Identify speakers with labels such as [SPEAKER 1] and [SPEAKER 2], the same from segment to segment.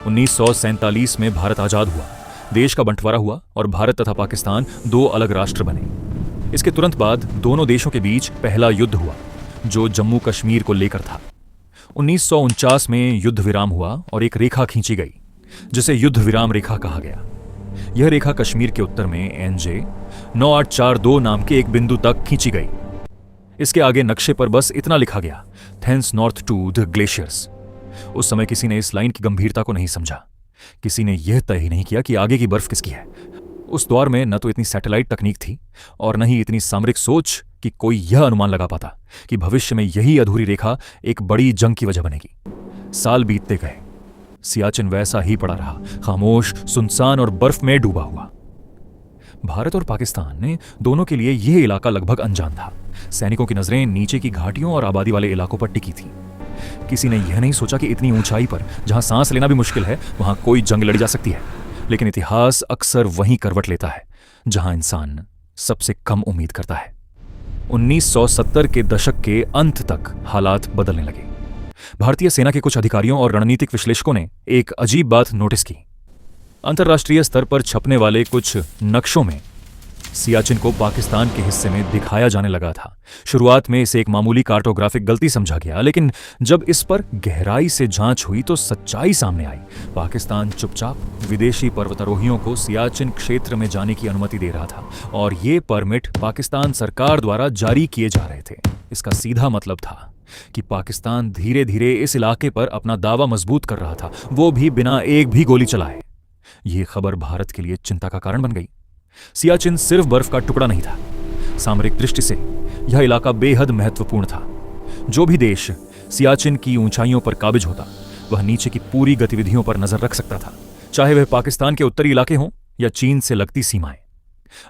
[SPEAKER 1] 1947 में भारत आजाद हुआ, देश का बंटवारा हुआ और भारत तथा पाकिस्तान दो अलग राष्ट्र बने। इसके तुरंत बाद दोनों देशों के बीच पहला युद्ध हुआ जो जम्मू कश्मीर को लेकर था। 1949 में युद्ध विराम हुआ और एक रेखा खींची गई जिसे युद्ध विराम रेखा कहा गया। यह रेखा कश्मीर के उत्तर में एनजे 9842 नाम के एक बिंदु तक खींची गई। इसके आगे नक्शे पर बस इतना लिखा गया, thence north to the glaciers. उस समय किसी ने इस लाइन की गंभीरता को नहीं समझा। किसी ने यह तय ही नहीं किया कि आगे की बर्फ किसकी है। उस दौर में न तो इतनी सैटेलाइट तकनीक थी और न ही इतनी सामरिक सोच कि कोई यह अनुमान लगा पाता कि भविष्य में यही अधूरी रेखा एक बड़ी जंग की वजह बनेगी। साल बीतते गए, सियाचिन वैसा ही पड़ा रहा, खामोश, सुनसान और बर्फ में डूबा हुआ। भारत और पाकिस्तान ने दोनों के लिए यह इलाका लगभग अनजान था। सैनिकों की नजरें नीचे की घाटियों और आबादी वाले इलाकों पर टिकी थी। किसी ने यह नहीं सोचा कि इतनी ऊंचाई पर, जहां सांस लेना भी मुश्किल है, वहां कोई जंग लड़ी जा सकती है। लेकिन इतिहास अक्सर वहीं करवट लेता है जहां इंसान सबसे कम उम्मीद करता है। 1970 के दशक के अंत तक हालात बदलने लगे। भारतीय सेना के कुछ अधिकारियों और रणनीतिक विश्लेषकों ने एक अजीब बात नोटिस की। अंतर्राष्ट्रीय स्तर पर छपने वाले कुछ नक्शों में सियाचिन को पाकिस्तान के हिस्से में दिखाया जाने लगा था। शुरुआत में इसे एक मामूली कार्टोग्राफिक गलती समझा गया, लेकिन जब इस पर गहराई से जांच हुई तो सच्चाई सामने आई। पाकिस्तान चुपचाप विदेशी पर्वतारोहियों को सियाचिन क्षेत्र में जाने की अनुमति दे रहा था और ये परमिट पाकिस्तान सरकार द्वारा जारी किए जा रहे थे। इसका सीधा मतलब था कि पाकिस्तान धीरे धीरे इस इलाके पर अपना दावा मजबूत कर रहा था, वो भी बिना एक भी गोली चलाए। यह खबर भारत के लिए चिंता का कारण बन गई। सियाचिन सिर्फ बर्फ का टुकड़ा नहीं था, सामरिक दृष्टि से यह इलाका बेहद महत्वपूर्ण था। जो भी देश सियाचिन की ऊंचाइयों पर काबिज होता, वह नीचे की पूरी गतिविधियों पर नजर रख सकता था, चाहे वह पाकिस्तान के उत्तरी इलाके हों या चीन से लगती सीमाएं।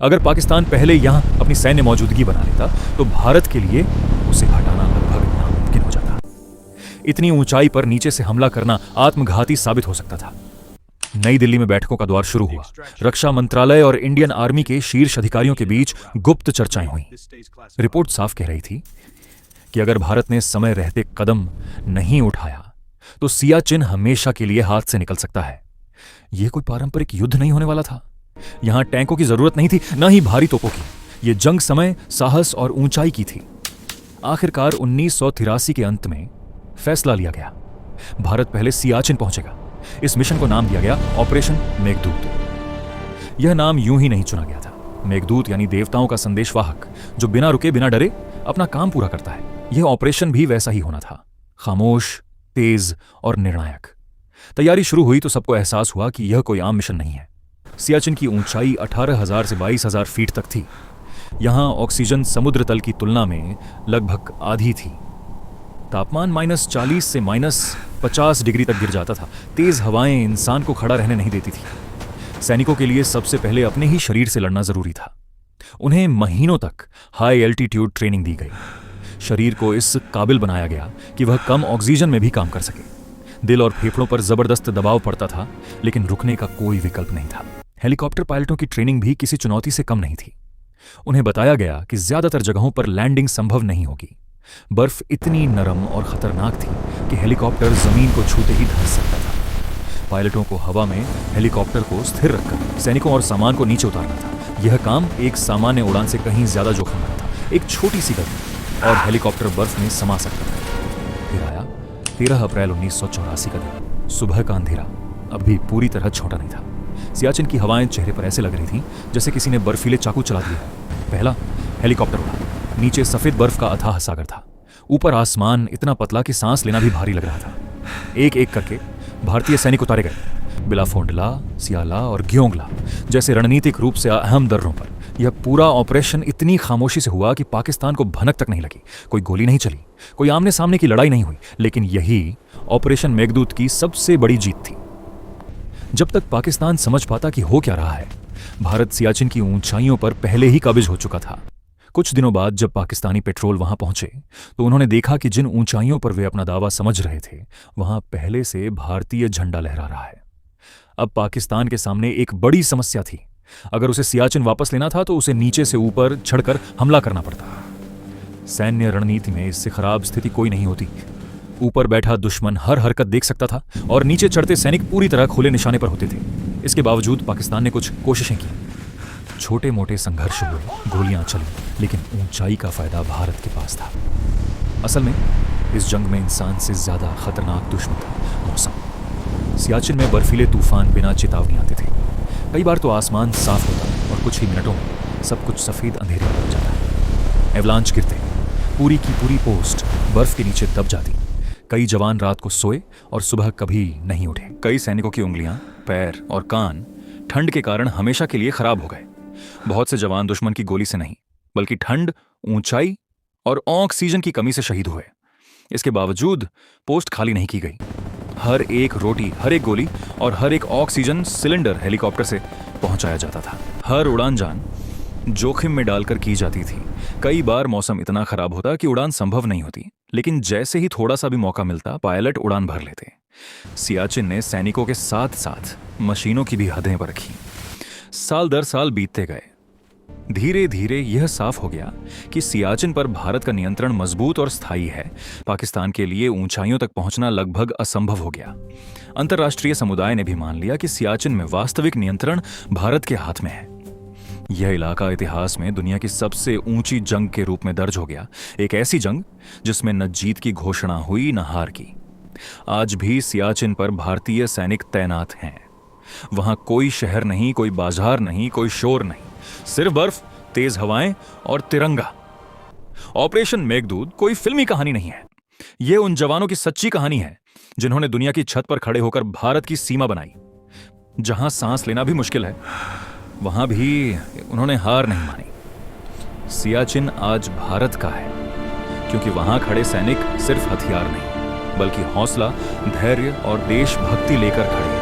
[SPEAKER 1] अगर पाकिस्तान पहले यहां अपनी सैन्य मौजूदगी बना लेता तो भारत के लिए उसे हटाना लगभग नामुमकिन हो जाता। इतनी ऊंचाई पर नीचे से हमला करना आत्मघाती साबित हो सकता था। नई दिल्ली में बैठकों का दौर शुरू हुआ। रक्षा मंत्रालय और इंडियन आर्मी के शीर्ष अधिकारियों के बीच गुप्त चर्चाएं हुई। रिपोर्ट साफ कह रही थी कि अगर भारत ने समय रहते कदम नहीं उठाया तो सियाचिन हमेशा के लिए हाथ से निकल सकता है। यह कोई पारंपरिक युद्ध नहीं होने वाला था। यहां टैंकों की जरूरत नहीं थी, न ही भारी तोपों की। यह जंग समय, साहस और ऊंचाई की थी। आखिरकार 1983 के अंत में फैसला लिया गया, भारत पहले सियाचिन पहुंचेगा। इस मिशन को नाम दिया गया ऑपरेशन मेघदूत। यह नाम यूं ही नहीं चुना गया था। मेघदूत यानी देवताओं का संदेशवाहक जो बिना रुके बिना डरे अपना काम पूरा करता है। यह ऑपरेशन भी वैसा ही होना था, खामोश, तेज और निर्णायक। तैयारी शुरू हुई तो सबको एहसास हुआ कि यह कोई आम मिशन नहीं है। सियाचिन की ऊंचाई 18,000 से 22,000 फीट तक थी। यहां ऑक्सीजन समुद्र तल की तुलना में लगभग आधी थी। तापमान -40 से -50 डिग्री तक गिर जाता था। तेज हवाएं इंसान को खड़ा रहने नहीं देती थी। सैनिकों के लिए सबसे पहले अपने ही शरीर से लड़ना जरूरी था। उन्हें महीनों तक हाई एल्टीट्यूड ट्रेनिंग दी गई। शरीर को इस काबिल बनाया गया कि वह कम ऑक्सीजन में भी काम कर सके। दिल और फेफड़ों पर जबरदस्त दबाव पड़ता था, लेकिन रुकने का कोई विकल्प नहीं था। हेलीकॉप्टर पायलटों की ट्रेनिंग भी किसी चुनौती से कम नहीं थी। उन्हें बताया गया कि ज्यादातर जगहों पर लैंडिंग संभव नहीं होगी। बर्फ इतनी नरम और खतरनाक थी कि हेलीकॉप्टर जमीन को छूते ही धंस सकता था। पायलटों को हवा में हेलीकॉप्टर को स्थिर रखकर सैनिकों और सामान को नीचे उतारना था। यह काम एक सामान्य उड़ान से कहीं ज्यादा जोखिम भरा था। एक छोटी सी गति और हेलीकॉप्टर बर्फ में समा सकता था। फिर आया 13 अप्रैल 1984 का दिन। सुबह का अंधेरा अब भी पूरी तरह छोटा नहीं था। सियाचिन की हवाएं चेहरे पर ऐसे लग रही थीं जैसे किसी ने बर्फीले चाकू चला दिया। पहला हेलीकॉप्टर उड़ा। नीचे सफेद बर्फ का अथाह सागर था। ऊपर आसमान इतना पतला कि सांस लेना भी भारी लग रहा था। एक एक करके भारतीय सैनिक उतारे गए। बिलाफोंडला, सियाला और ग्योंगला जैसे रणनीतिक रूप से अहम दर्रों पर। यह पूरा ऑपरेशन इतनी खामोशी से हुआ कि पाकिस्तान को भनक तक नहीं लगी। कोई गोली नहीं चली, कोई आमने सामने की लड़ाई नहीं हुई। लेकिन यही ऑपरेशन मेघदूत की सबसे बड़ी जीत थी। जब तक पाकिस्तान समझ पाता कि हो क्या रहा है, भारत सियाचिन की ऊंचाइयों पर पहले ही काबिज हो चुका था। कुछ दिनों बाद जब पाकिस्तानी पेट्रोल वहां पहुंचे तो उन्होंने देखा कि जिन ऊंचाइयों पर वे अपना दावा समझ रहे थे, वहां पहले से भारतीय झंडा लहरा रहा है। अब पाकिस्तान के सामने एक बड़ी समस्या थी। अगर उसे सियाचिन वापस लेना था तो उसे नीचे से ऊपर चढ़कर हमला करना पड़ता। सैन्य रणनीति में इससे खराब स्थिति कोई नहीं होती। ऊपर बैठा दुश्मन हर हरकत देख सकता था और नीचे चढ़ते सैनिक पूरी तरह खुले निशाने पर होते थे। इसके बावजूद पाकिस्तान ने कुछ कोशिशें की, छोटे मोटे संघर्ष हुए, गोलियां चली, लेकिन ऊंचाई का फायदा भारत के पास था। असल में इस जंग में इंसान से ज्यादा खतरनाक दुश्मन था मौसम। सियाचिन में बर्फीले तूफान बिना चेतावनी आते थे। कई बार तो आसमान साफ होता और कुछ ही मिनटों में सब कुछ सफेद अंधेरे में बन जाता। एवलांच गिरते, पूरी की पूरी पोस्ट बर्फ के नीचे दब जाती। कई जवान रात को सोए और सुबह कभी नहीं उठे। कई सैनिकों की उंगलियां, पैर और कान ठंड के कारण हमेशा के लिए खराब हो गए। बहुत से जवान दुश्मन की गोली से नहीं, बल्कि ठंड, ऊंचाई और ऑक्सीजन की कमी से शहीद हुए। इसके बावजूद पोस्ट खाली नहीं की गई। हर एक रोटी, हर एक गोली और हर एक ऑक्सीजन सिलेंडर हेलीकॉप्टर से पहुंचाया जाता था। हर उड़ान जान जोखिम में डालकर की जाती थी। कई बार मौसम इतना खराब होता कि उड़ान संभव नहीं होती, लेकिन जैसे ही थोड़ा सा भी मौका मिलता, पायलट उड़ान भर लेते। सियाचिन ने सैनिकों के साथ साथ मशीनों की भी हदें पर रखी। साल दर साल बीतते गए। धीरे धीरे यह साफ हो गया कि सियाचिन पर भारत का नियंत्रण मजबूत और स्थायी है। पाकिस्तान के लिए ऊंचाइयों तक पहुंचना लगभग असंभव हो गया। अंतर्राष्ट्रीय समुदाय ने भी मान लिया कि सियाचिन में वास्तविक नियंत्रण भारत के हाथ में है। यह इलाका इतिहास में दुनिया की सबसे ऊंची जंग के रूप में दर्ज हो गया। एक ऐसी जंग जिसमें न जीत की घोषणा हुई, न हार की। आज भी सियाचिन पर भारतीय सैनिक तैनात हैं। वहां कोई शहर नहीं, कोई बाजार नहीं, कोई शोर नहीं, सिर्फ बर्फ, तेज हवाएं और तिरंगा। ऑपरेशन मेघदूत कोई फिल्मी कहानी नहीं है। यह उन जवानों की सच्ची कहानी है जिन्होंने दुनिया की छत पर खड़े होकर भारत की सीमा बनाई। जहां सांस लेना भी मुश्किल है, वहां भी उन्होंने हार नहीं मानी। सियाचिन आज भारत का है क्योंकि वहां खड़े सैनिक सिर्फ हथियार नहीं, बल्कि हौसला, धैर्य और देशभक्ति लेकर खड़े हैं।